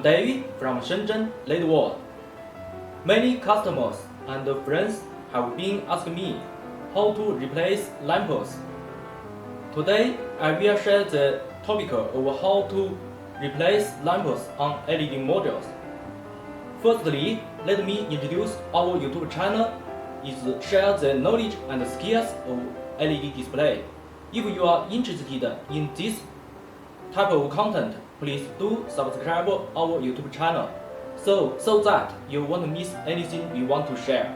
I'm David from Shenzhen SZLEDWORLD. Many customers and friends have been asking me how to replace lamps. Today I will share the topic of how to replace lamps on LED modules. Firstly, let me introduce our YouTube channel is share the knowledge and skills of LED display. If you are interested in this type of content, please do subscribe our YouTube channel so that you won't miss anything we want to share.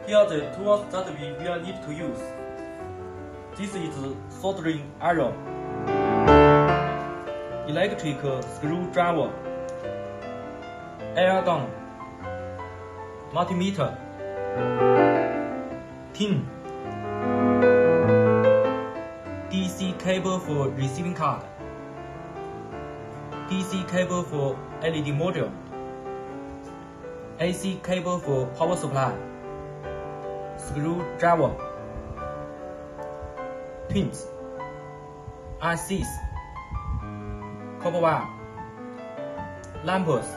Here are the tools that we will need to use. This is soldering iron, electric screwdriver, air gun, multimeter, tin, DC cable for receiving card, DC cable for LED module, AC cable for power supply, screwdriver, pins, ICs, copper wire, lamps,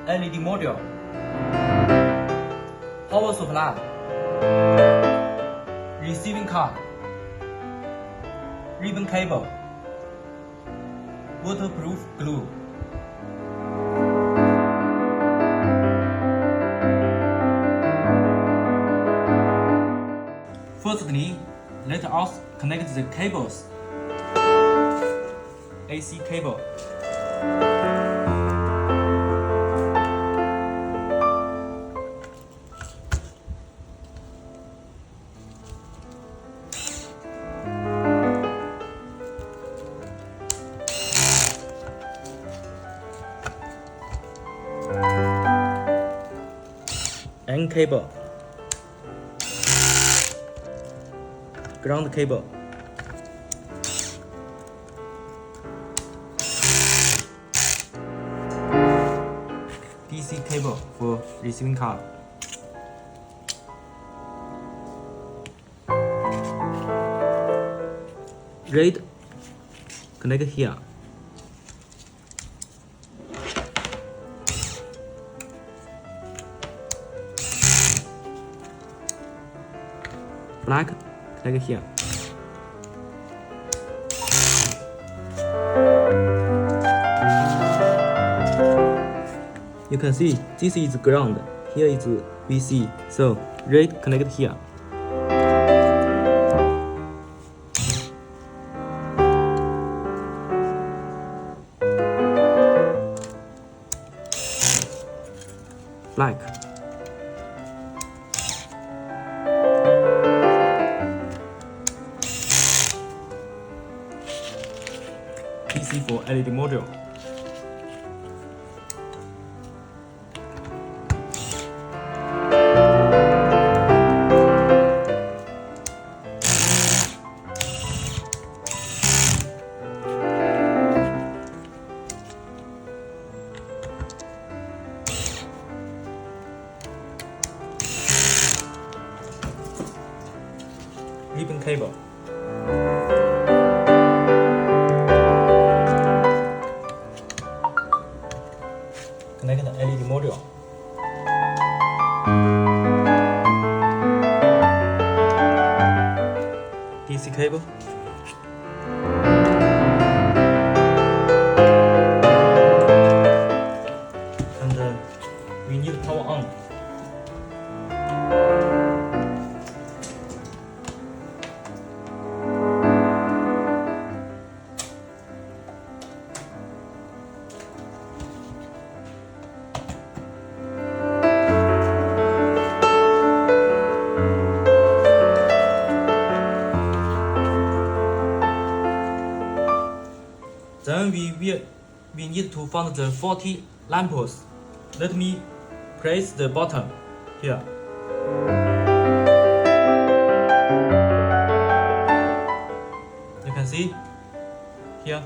LED module, power supply, receiving card, ribbon cable, waterproof glue. Firstly, let us connect the cables. AC cable, N cable, ground cable, DC cable for receiving card, red connect here, black connect here. You can see this is ground, here is VC, so red connect here. Black. DC for LED module. Ribbon cable, connect the LED module, DC cable, and we need power on. Then we need to find the 40 lamps. Let me place the button here. You can see here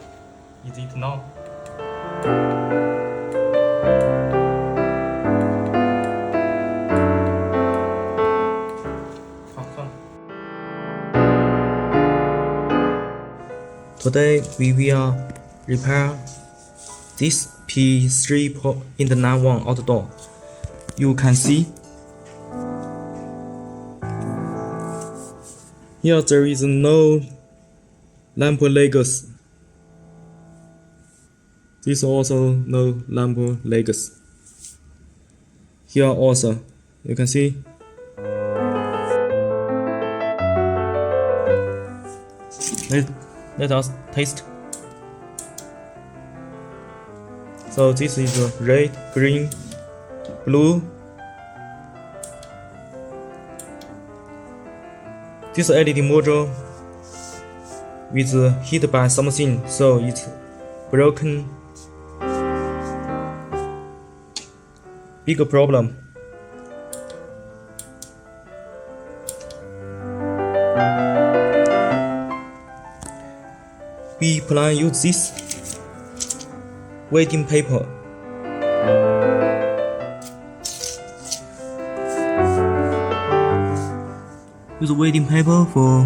is it now. Today we will repair this P3.91 outdoor. You can see here there is no lamp legs. This also no lamp legs. Here also you can see. Let us taste. So this is red, green, blue. This LED module is hit by something, so it's broken. Big problem. We plan use this welding paper. Use welding paper for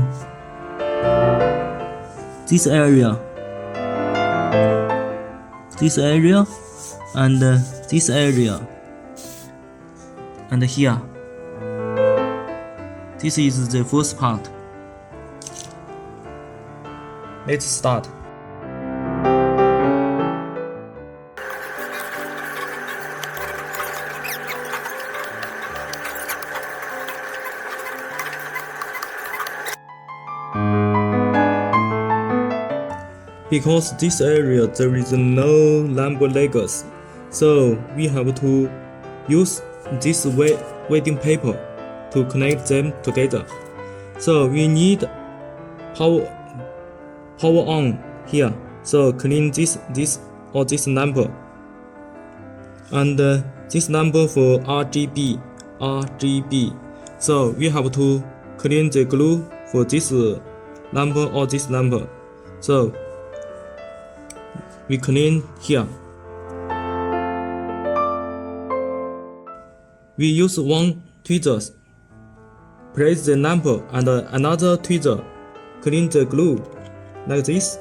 this area, and this area, and here. This is the first part. Let's start. Because this area there is no lamp legs, so we have to use this welding paper to connect them together. So we need power on here. So clean this lamp, and this number for RGB. So we have to clean the glue for this lamp or this lamp. So we clean here. We use one tweezer, place the lamp, and another tweezer clean the glue like this.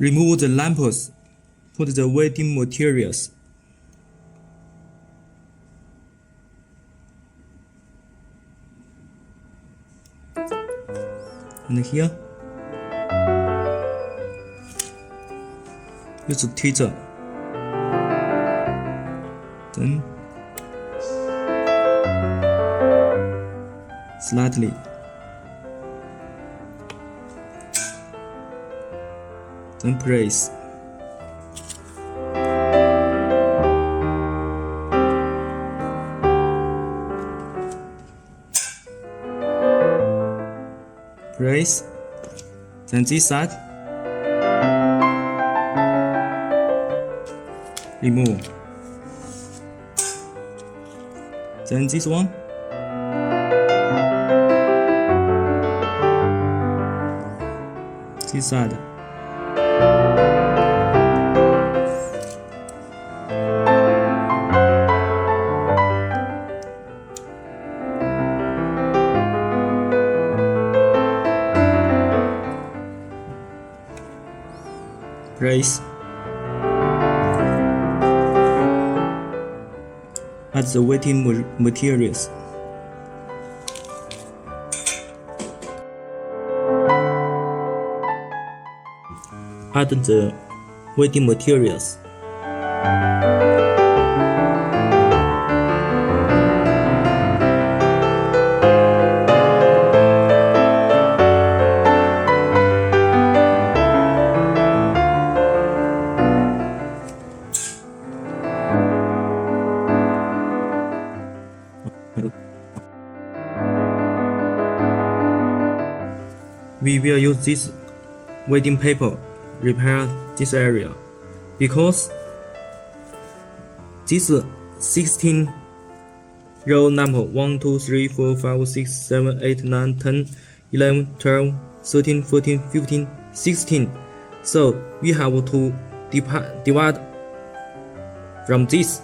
Remove the lamps, put the welding materials. And here, use the tweezer. Then slightly. Then press. Press. Then this side. Remove. Then this one. This side. Press. Add the welding materials. Add the welding materials. we will use this welding paper repair this area because this 16 row number 1, 2, 3, 4, 5, 6, 7, 8, 9, 10, 11, 12, 13, 14, 15, 16. So we have to divide from this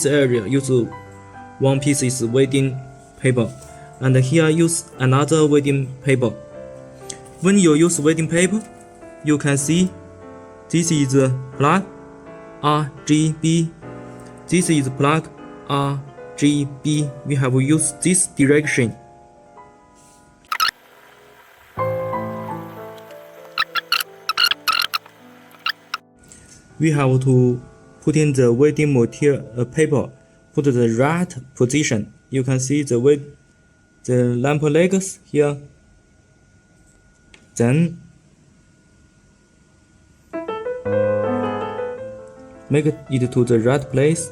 area. Use one piece is welding paper, and here use another welding paper. When you use welding paper, you can see this is plug RGB. This is plug RGB. We have used this direction. We have to put in the welding material paper, put the right position. You can see the lamp legs here. Then make it to the right place.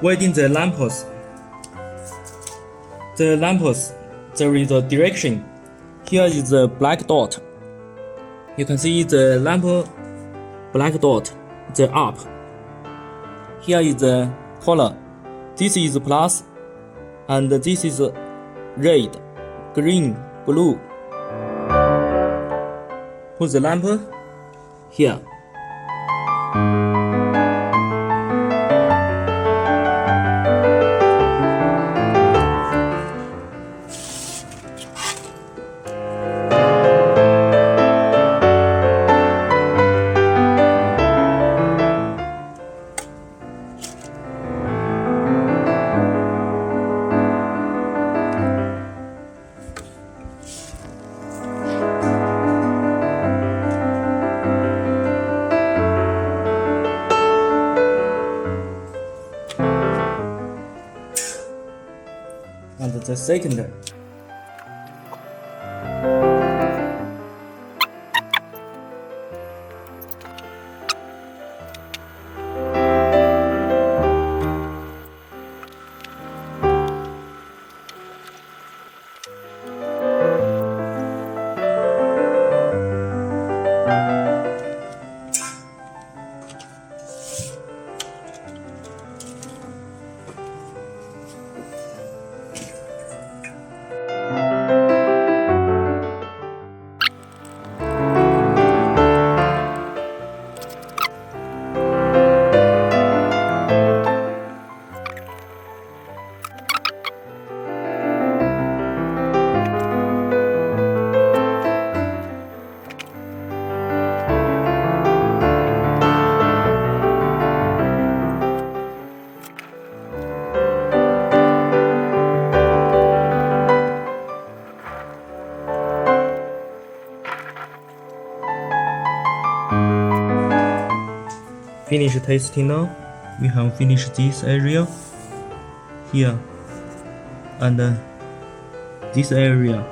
Welding the lamps. The lamps, there is a direction. Here is the black dot. You can see the lamp black dot, the up. Here is the color. This is plus, and this is red, green, blue. Put the lamp here. And the second. Finish testing now. We have finished this area here and this area.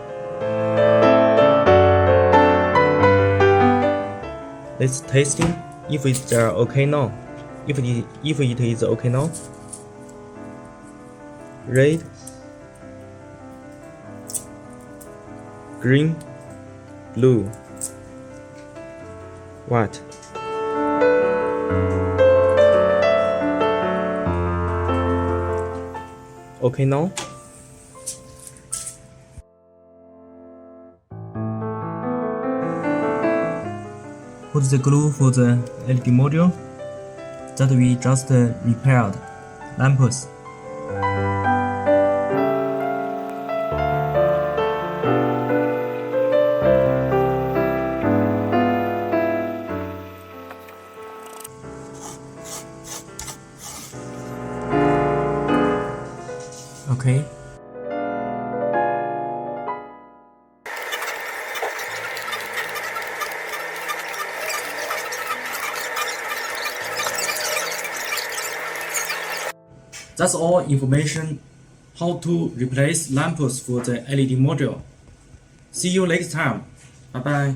Let's testing if it's okay now. If it is okay now. Red, green, blue, white. Okay now. Put the glue for the LED module that we just repaired. Lamps. Okay. That's all information how to replace lamps for the LED module. See you next time. Bye bye.